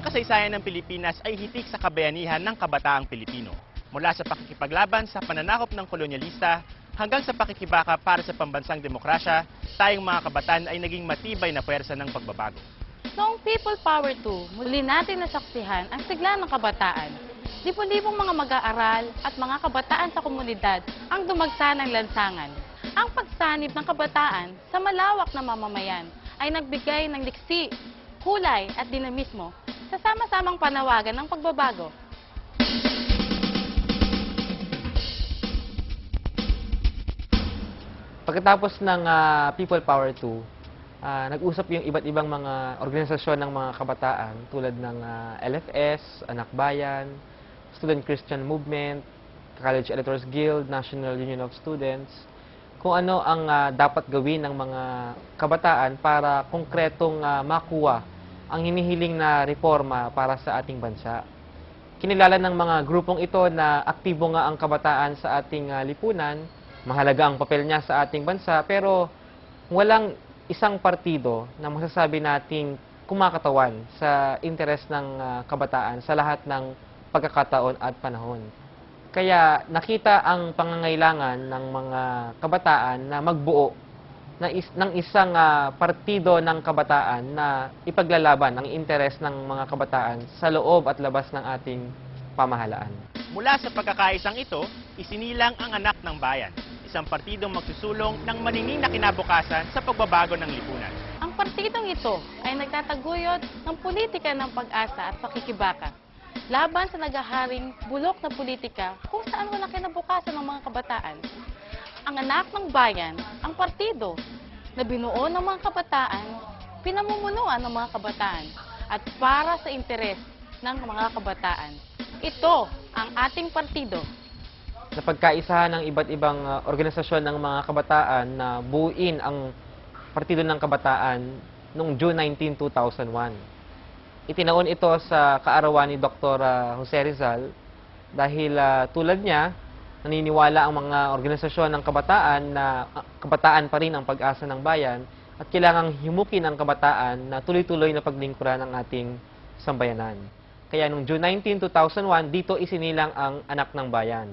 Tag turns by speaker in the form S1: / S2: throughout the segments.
S1: kasaysayan ng Pilipinas ay hitik sa kabayanihan ng kabataang Pilipino. Mula sa pakikipaglaban sa pananakop ng kolonyalista hanggang sa pakikibaka para sa pambansang demokrasya, tayong mga kabataan ay naging matibay na puwersa ng pagbabago.
S2: Noong People Power 2, muli natin nasaksihan ang sigla ng kabataan. Libo-libong mga mag-aaral at mga kabataan sa komunidad ang dumagsa ng lansangan. Ang pagsanib ng kabataan sa malawak na mamamayan ay nagbigay ng liksi, kulay at dinamismo sa sama-samang panawagan ng pagbabago.
S3: Pagkatapos ng People Power 2, nag-usap yung iba't ibang mga organisasyon ng mga kabataan tulad ng LFS, Anak Bayan, Student Christian Movement, College Editors Guild, National Union of Students, kung ano ang dapat gawin ng mga kabataan para konkretong makuha ang hinihiling na reforma para sa ating bansa. Kinilala ng mga grupong ito na aktibo nga ang kabataan sa ating lipunan, mahalaga ang papel niya sa ating bansa, pero walang isang partido na masasabi nating kumakatawan sa interes ng kabataan sa lahat ng pagkakataon at panahon. Kaya nakita ang pangangailangan ng mga kabataan na magbuo ng isang partido ng kabataan na ipaglalaban ang interes ng mga kabataan sa loob at labas ng ating pamahalaan.
S1: Mula sa pagkakaisang ito, isinilang ang Anak ng Bayan, isang partidong magsusulong ng maningning na kinabukasan sa pagbabago ng lipunan.
S2: Ang partidong ito ay nagtataguyod ng politika ng pag-asa at pakikibaka laban sa naghaharing bulok na politika kung saan walang kinabukasan ng mga kabataan. Ang Anak ng Bayan, ang partido na binuo ng mga kabataan, pinamumunuan ng mga kabataan at para sa interes ng mga kabataan. Ito ang ating partido.
S3: Sa pagkaisahan ng iba't ibang organisasyon ng mga kabataan na buuin ang Partido ng Kabataan noong June 19, 2001. Itinaon ito sa kaarawan ni Dr. Jose Rizal dahil tulad niya, naniniwala ang mga organisasyon ng kabataan na kabataan pa rin ang pag-asa ng bayan at kailangang himukin ang kabataan na tuloy-tuloy na paglingkuran ng ating sambayanan. Kaya noong June 19, 2001, dito isinilang ang Anak ng Bayan.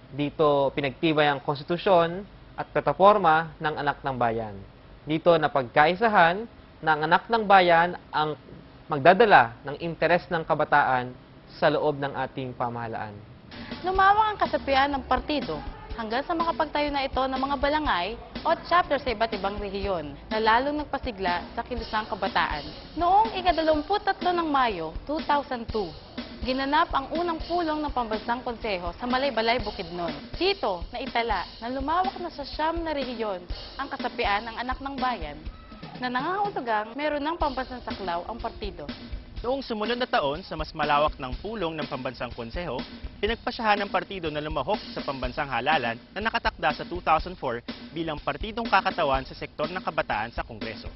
S3: Dito pinagtibay ang konstitusyon at plataporma ng Anak ng Bayan. Dito napagkaisahan na ang Anak ng Bayan ang magdadala ng interes ng kabataan sa loob ng ating pamahalaan.
S2: Lumawak ang kasapian ng partido hanggang sa makapagtayo na ito ng mga balangay o chapter sa iba't ibang rehiyon na lalong nagpasigla sa kilusang kabataan. Noong ika-23 ng Mayo 2002, ginanap ang unang pulong ng Pambansang Konseho sa Malaybalay, Bukidnon. Dito, naitala na lumawak na sa 9 na rehiyon ang kasapian ng Anak ng Bayan na nangangahulugang meron ng pambansang saklaw ang partido.
S1: Noong sumunod na taon, sa mas malawak ng pulong ng Pambansang Konseho, pinagpasyahan ng partido na lumahok sa pambansang halalan na nakatakda sa 2004 bilang partidong kakatawan sa sektor ng kabataan sa Kongreso.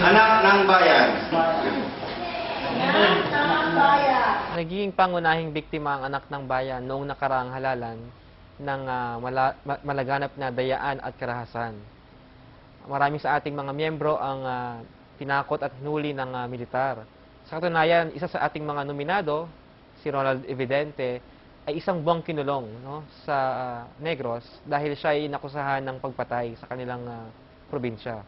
S4: Anak ng Bayan.
S3: Naging pangunahing biktima ang Anak ng Bayan noong nakaraang halalan ng malaganap na dayaan at karahasan. Marami sa ating mga miyembro ang tinakot at hinuli ng militar. Sa katunayan, isa sa ating mga nominado, si Ronald Evidente, ay isang buwang kinulong sa Negros dahil siya ay nakusahan ng pagpatay sa kanilang probinsya.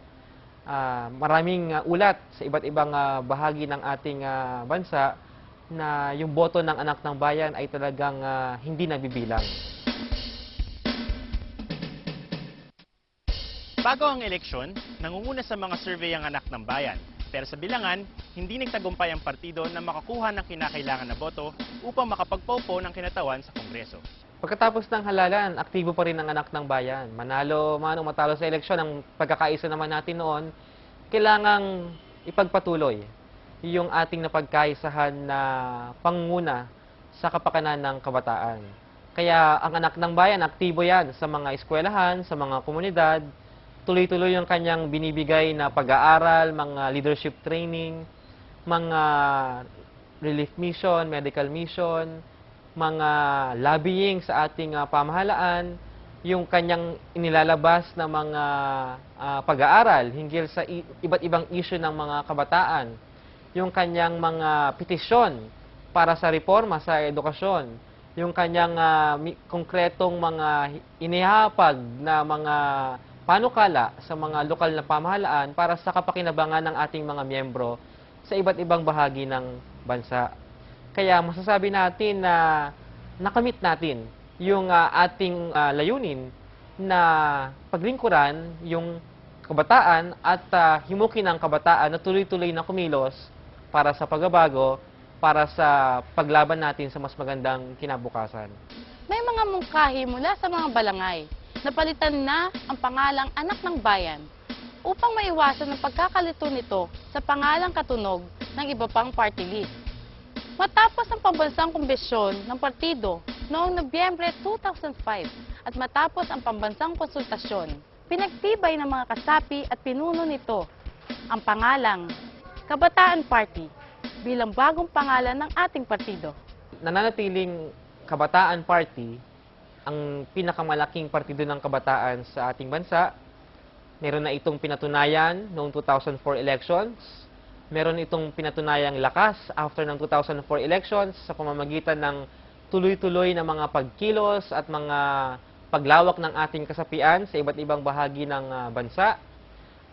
S3: Maraming ulat sa iba't ibang bahagi ng ating bansa na yung boto ng Anak ng Bayan ay talagang hindi nabibilang.
S1: Bago ang eleksyon, nangunguna sa mga survey ang Anak ng Bayan. Pero sa bilangan, hindi nagtagumpay ang partido na makakuha ng kinakailangan na boto upang makapagpaupo ng kinatawan sa Kongreso.
S3: Pagkatapos ng halalan, aktibo pa rin ang Anak ng Bayan. Manalo man o matalo sa eleksyon, ang pagkakaisa naman natin noon, kailangang ipagpatuloy yung ating napagkaisahan na pangunguna sa kapakanan ng kabataan. Kaya ang anak ng bayan, aktibo yan sa mga eskwelahan, sa mga komunidad, tuloy-tuloy yung kanyang binibigay na pag-aaral, mga leadership training, mga relief mission, medical mission, mga lobbying sa ating pamahalaan, yung kanyang inilalabas na mga pag-aaral hinggil sa iba't ibang issue ng mga kabataan, yung kanyang mga petisyon para sa reforma sa edukasyon, yung kanyang konkretong mga inihapag na mga panukala sa mga lokal na pamahalaan para sa kapakinabangan ng ating mga miyembro sa iba't ibang bahagi ng bansa. Kaya masasabi natin na nakamit natin yung ating layunin na paglingkuran yung kabataan at himukin ang kabataan na tuloy-tuloy na kumilos para sa pagbabago, para sa paglaban natin sa mas magandang kinabukasan.
S2: May mga mungkahi mula sa mga balangay na palitan na ang pangalang anak ng bayan upang maiwasan ang pagkakalito nito sa pangalang katunog ng iba pang party list. Matapos ang pambansang kumbensyon ng partido noong Nobyembre 2005 at matapos ang pambansang konsultasyon, pinagtibay ng mga kasapi at pinuno nito ang pangalang Kabataan Party bilang bagong pangalan ng ating partido.
S3: Nananatiling Kabataan Party ang pinakamalaking partido ng kabataan sa ating bansa. Meron na itong pinatunayan noong 2004 elections. Meron itong pinatunayang lakas after ng 2004 elections sa pamamagitan ng tuloy-tuloy na mga pagkilos at mga paglawak ng ating kasapian sa iba't ibang bahagi ng bansa.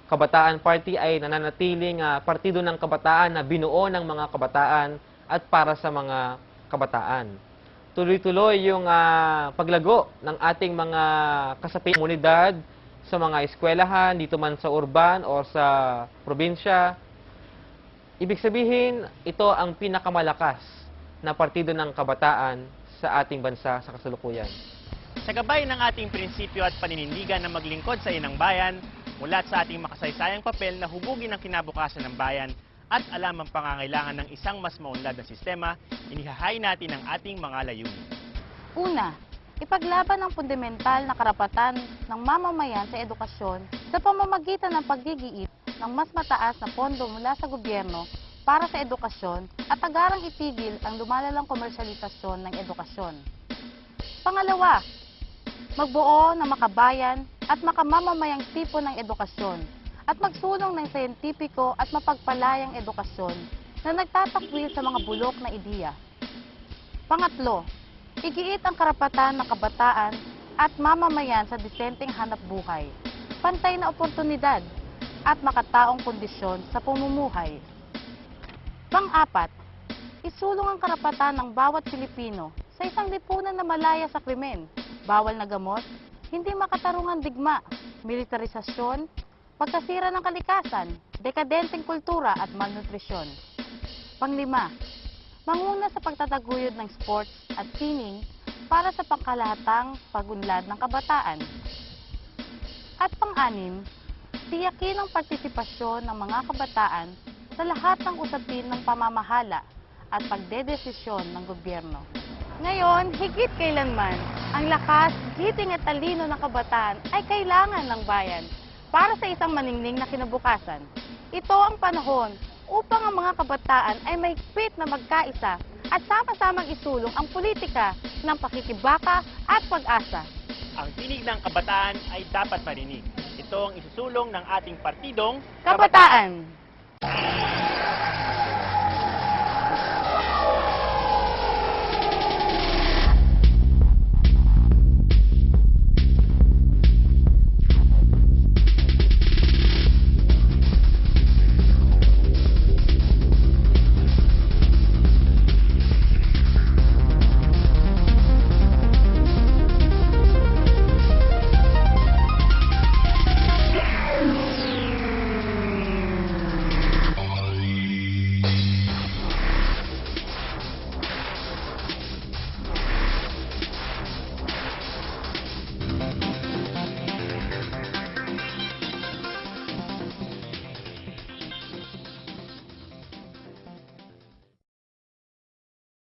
S3: Kabataan Party ay nananatiling partido ng kabataan na binuo ng mga kabataan at para sa mga kabataan. Tuloy-tuloy yung paglago ng ating mga kasapi komunidad sa mga eskwelahan, dito man sa urban o sa probinsya. Ibig sabihin, ito ang pinakamalakas na partido ng kabataan sa ating bansa sa kasalukuyan.
S1: Sa gabay ng ating prinsipyo at paninindigan na maglingkod sa inang bayan, mulat sa ating makasaysayang papel na hubugin ang kinabukasan ng bayan at alam ang pangangailangan ng isang mas maunlad na sistema, inihahay natin ang ating mga layunin.
S2: Una, ipaglaban ang fundamental na karapatan ng mamamayan sa edukasyon sa pamamagitan ng paggigiit ng mas mataas na pondo mula sa gobyerno para sa edukasyon at agarang itigil ang lumalalang komersyalisasyon ng edukasyon. Pangalawa, magbuo ng makabayan at makamamamayang tipo ng edukasyon at magsulong ng siyentipiko at mapagpalayang edukasyon na nagtatakwil sa mga bulok na ideya. Pangatlo, igiit ang karapatan ng kabataan at mamamayan sa disenteng hanap buhay, pantay na oportunidad at makataong kondisyon sa pamumuhay. Pang-apat, isulong ang karapatan ng bawat Pilipino sa isang lipunan na malaya sa krimen, bawal na gamot, hindi makatarungang digma, militarisasyon, pagkasira ng kalikasan, dekadenteng kultura at malnutrisyon. Panglima, manguna sa pagtataguyod ng sports at sining para sa pangkalahatang pagunlad ng kabataan. At pang-anim, tiyakin ang partisipasyon ng mga kabataan sa lahat ng usapin ng pamamahala at pagdedesisyon ng gobyerno. Ngayon, higit kailanman, ang lakas, giting at talino ng kabataan ay kailangan ng bayan para sa isang maningning na kinabukasan. Ito ang panahon upang ang mga kabataan ay mahigpit na magkaisa at sama-samang isulong ang politika ng pakikibaka at pag-asa.
S1: Ang tinig ng kabataan ay dapat marinig. Ito ang isusulong ng ating partidong
S2: Kabataan!